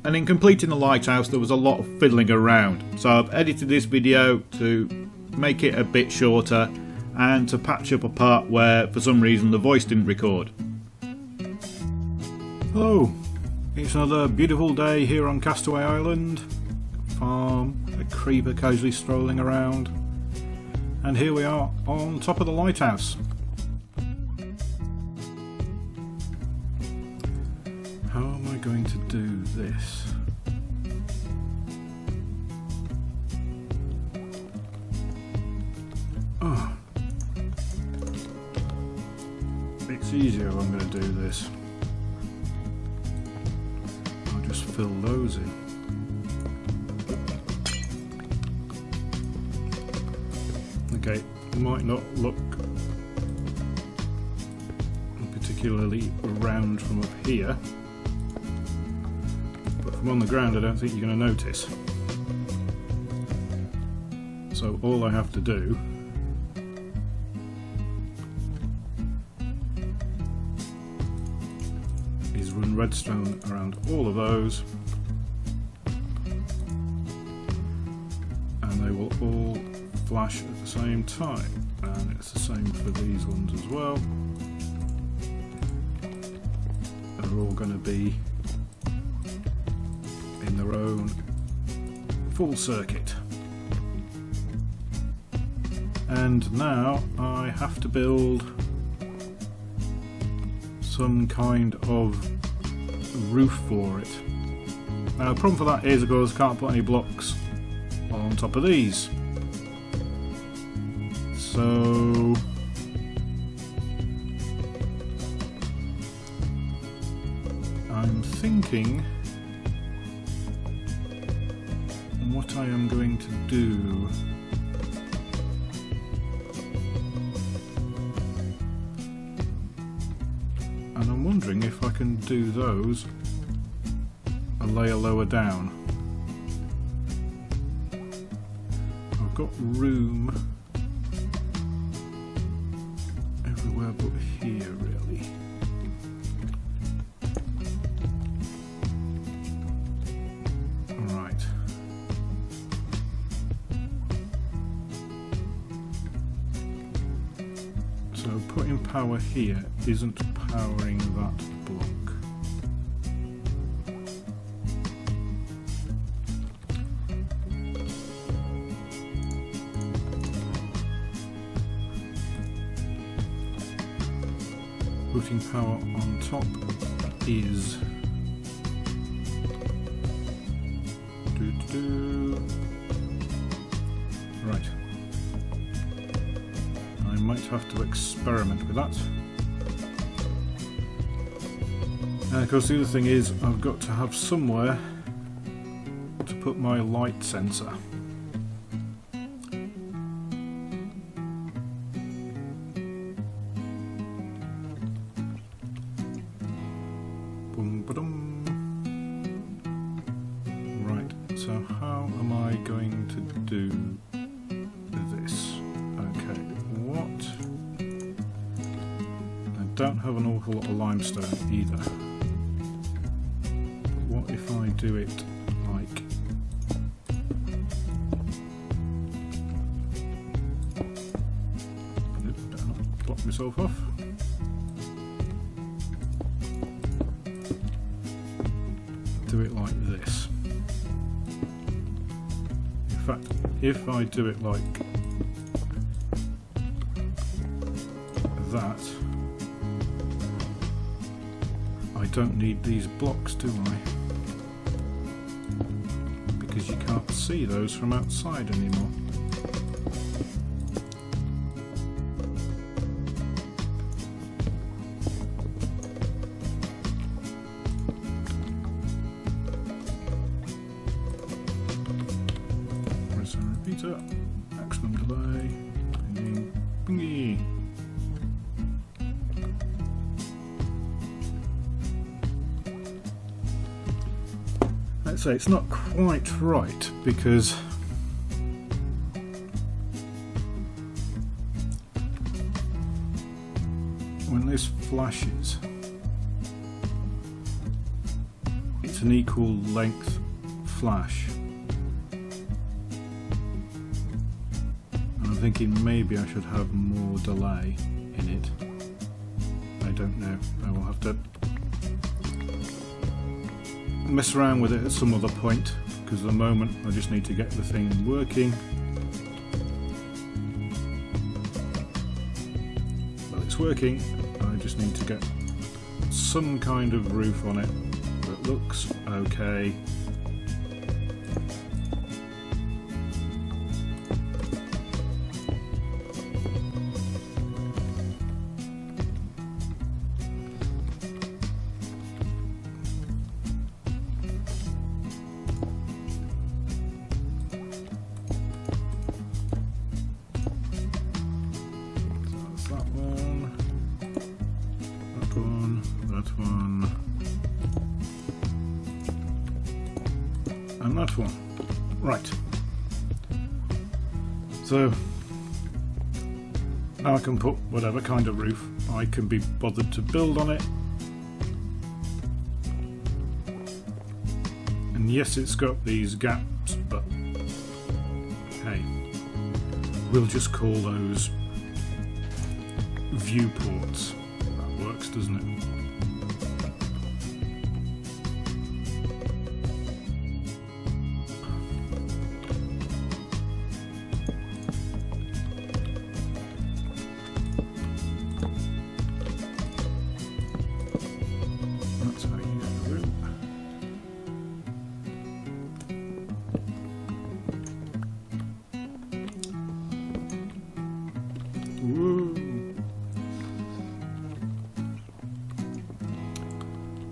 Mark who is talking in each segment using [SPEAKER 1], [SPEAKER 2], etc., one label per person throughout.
[SPEAKER 1] and in completing the lighthouse there was a lot of fiddling around, so I've edited this video to make it a bit shorter and to patch up a part where for some reason the voice didn't record. Hello, it's another beautiful day here on Castaway Island. Farm, a creeper casually strolling around, and here we are on top of the lighthouse. How am I going to do this? Oh, it's easier if I'm going to do this. I'll just fill those in. Okay, might not look particularly round from up here, but from on the ground I don't think you're going to notice. So all I have to do is run redstone around all of those, and they will all flash at the same time, and it's the same for these ones as well. They're all going to be in their own full circuit. And now I have to build some kind of roof for it. Now the problem for that is, of course, I can't put any blocks on top of these. So I'm thinking what I am going to do. And I'm wondering if I can do those a layer lower down. I've got room everywhere but here, really. Alright. So putting power here isn't powering that block. Putting power on top is right. I might have to experiment with that. And of course the other thing is I've got to have somewhere to put my light sensor. Right, so how am I going to do this? Okay, what? I don't have an awful lot of limestone either. But what if I do it like better not block myself off. Do it like this. In fact, if I do it like that, I don't need these blocks, do I? Because you can't see those from outside anymore. Repeater, maximum delay, bingy. Let's say it's not quite right because when this flashes, it's an equal length flash. And I'm thinking maybe I should have more delay in it. I don't know. I will have to mess around with it at some other point, because at the moment I just need to get the thing working. Well, it's working. I just need to get some kind of roof on it that looks okay. And that one. Right. So now I can put whatever kind of roof I can be bothered to build on it. And yes, it's got these gaps, but hey, we'll just call those viewports. That works, doesn't it?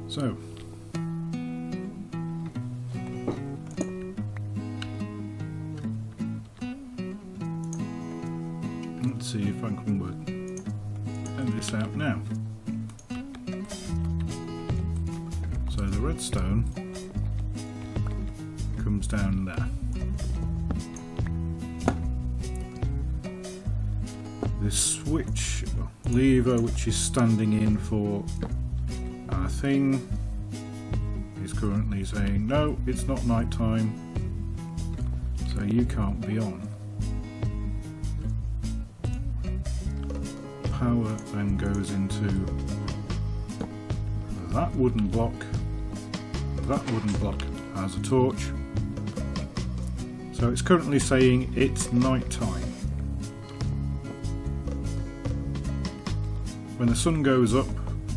[SPEAKER 1] So, let's see if I can work this out now. So the redstone comes down there. This switch, lever, which is standing in for our thing, is currently saying no, it's not night time, so you can't be on. Power then goes into that wooden block. That wooden block has a torch, so it's currently saying it's night time. When the sun goes up,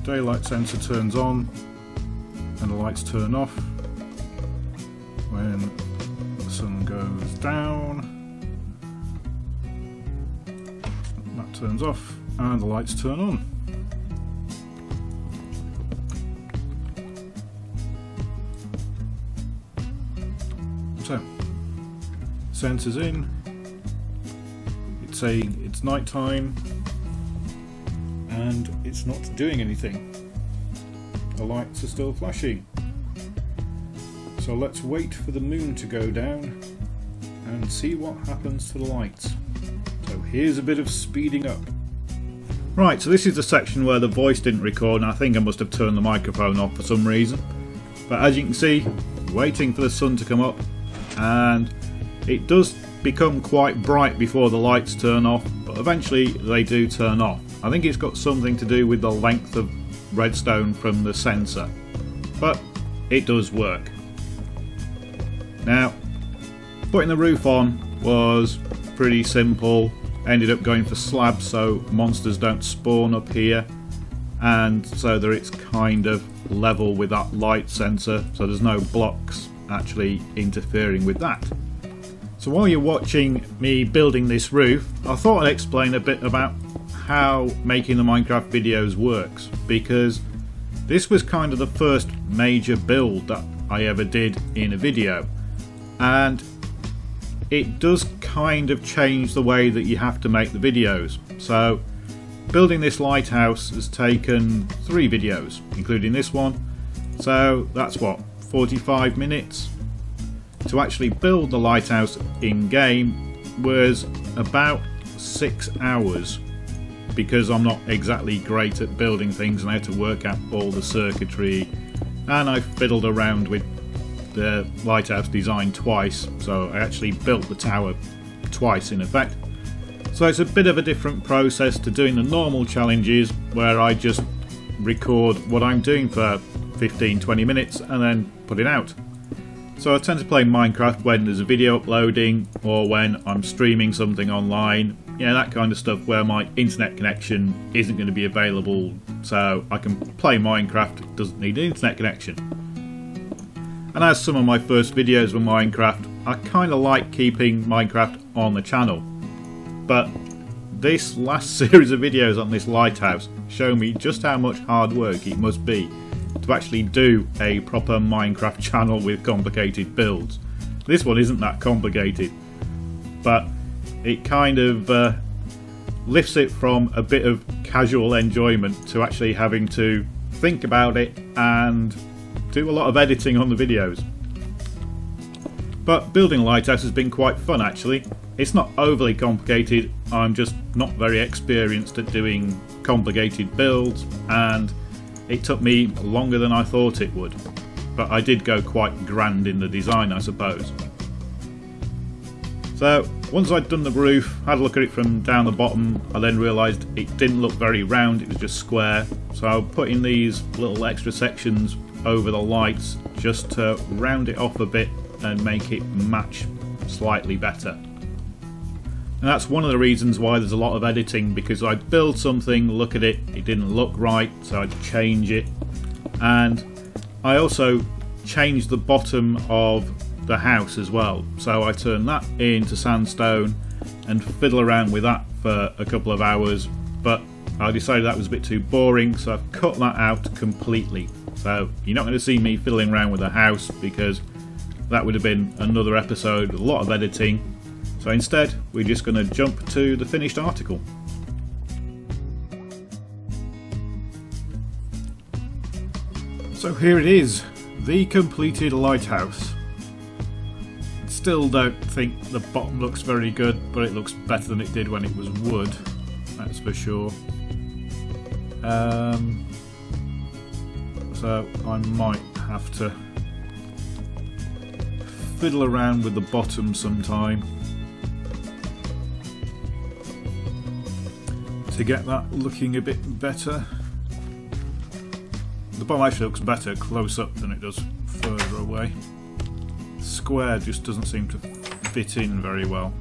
[SPEAKER 1] daylight sensor turns on and the lights turn off. When the sun goes down, that turns off and the lights turn on. So, sensor's in, it's saying it's night time, and it's not doing anything. The lights are still flashing. So let's wait for the moon to go down and see what happens to the lights. So here's a bit of speeding up. Right, so this is the section where the voice didn't record, and I think I must have turned the microphone off for some reason. But as you can see, waiting for the sun to come up, and it does become quite bright before the lights turn off, but eventually they do turn off. I think it's got something to do with the length of redstone from the sensor, but it does work. Now, putting the roof on was pretty simple. Ended up going for slabs so monsters don't spawn up here, and so that it's kind of level with that light sensor, so there's no blocks actually interfering with that. So while you're watching me building this roof, I thought I'd explain a bit about how making the Minecraft videos works, because this was kind of the first major build that I ever did in a video, and it does kind of change the way that you have to make the videos. So building this lighthouse has taken 3 videos, including this one, so that's what, 45 minutes? To actually build the lighthouse in game was about 6 hours, because I'm not exactly great at building things and I had to work out all the circuitry and I fiddled around with the lighthouse design twice, so I actually built the tower twice in effect. So it's a bit of a different process to doing the normal challenges where I just record what I'm doing for 15-20 minutes and then put it out. So I tend to play Minecraft when there's a video uploading or when I'm streaming something online, you know, that kind of stuff where my internet connection isn't going to be available, so I can play Minecraft, it doesn't need an internet connection. And as some of my first videos were Minecraft, I kind of like keeping Minecraft on the channel. But this last series of videos on this lighthouse show me just how much hard work it must be to actually do a proper Minecraft channel with complicated builds. This one isn't that complicated, but it kind of lifts it from a bit of casual enjoyment to actually having to think about it and do a lot of editing on the videos. But building a lighthouse has been quite fun actually. It's not overly complicated, I'm just not very experienced at doing complicated builds, and it took me longer than I thought it would. But I did go quite grand in the design, I suppose. So once I'd done the roof, had a look at it from down the bottom, I then realised it didn't look very round, it was just square. So I put in these little extra sections over the lights just to round it off a bit and make it match slightly better. And that's one of the reasons why there's a lot of editing, because I'd build something, look at it, it didn't look right, so I'd change it. And I also changed the bottom of the house as well, so I turned that into sandstone and fiddle around with that for a couple of hours, but I decided that was a bit too boring, so I've cut that out completely. So you're not going to see me fiddling around with the house, because that would have been another episode with a lot of editing. So instead, we're just going to jump to the finished article. So here it is, the completed lighthouse. Still don't think the bottom looks very good, but it looks better than it did when it was wood, that's for sure. So I might have to fiddle around with the bottom sometime to get that looking a bit better. The bottom actually looks better close up than it does further away. Square just doesn't seem to fit in very well.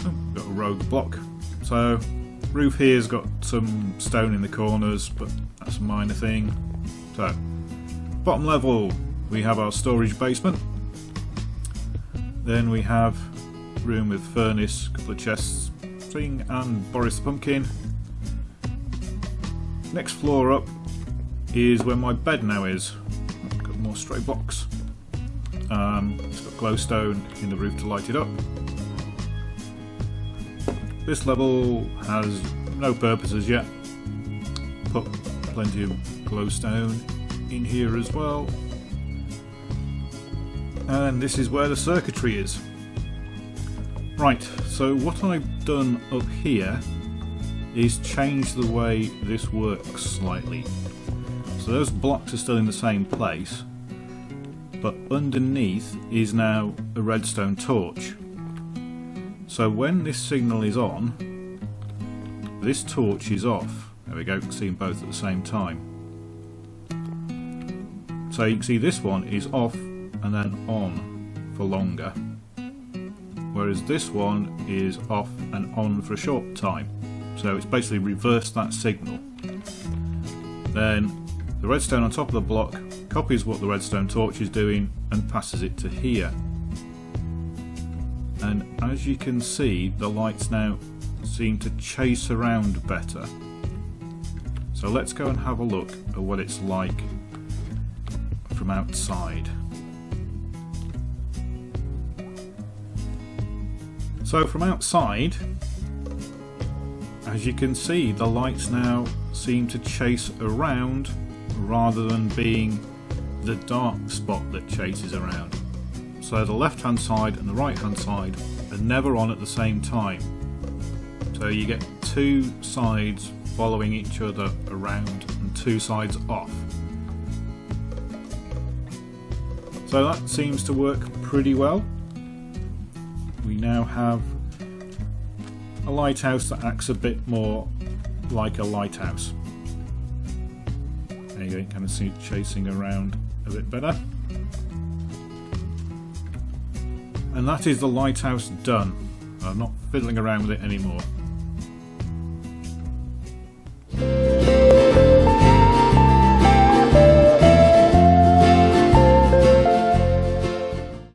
[SPEAKER 1] Oh, got a rogue block. So roof here's got some stone in the corners, but that's a minor thing. So bottom level we have our storage basement. Then we have room with furnace, couple of chests, thing, and Boris the Pumpkin. Next floor up is where my bed now is. Got more stray blocks. It's got glowstone in the roof to light it up. This level has no purpose as yet. Put plenty of glowstone in here as well. And this is where the circuitry is. Right, so what I've done up here is change the way this works slightly. So those blocks are still in the same place, but underneath is now a redstone torch. So when this signal is on, this torch is off. There we go, you can see them both at the same time. So you can see this one is off and then on for longer, whereas this one is off and on for a short time. So it's basically reversed that signal. Then the redstone on top of the block copies what the redstone torch is doing and passes it to here. And as you can see, the lights now seem to chase around better. So let's go and have a look at what it's like from outside. So from outside, as you can see, the lights now seem to chase around rather than being the dark spot that chases around. So the left hand side and the right hand side are never on at the same time. So you get two sides following each other around and two sides off. So that seems to work pretty well. We now have a lighthouse that acts a bit more like a lighthouse. There you go, kind of see it chasing around a bit better. And that is the lighthouse done. I'm not fiddling around with it anymore.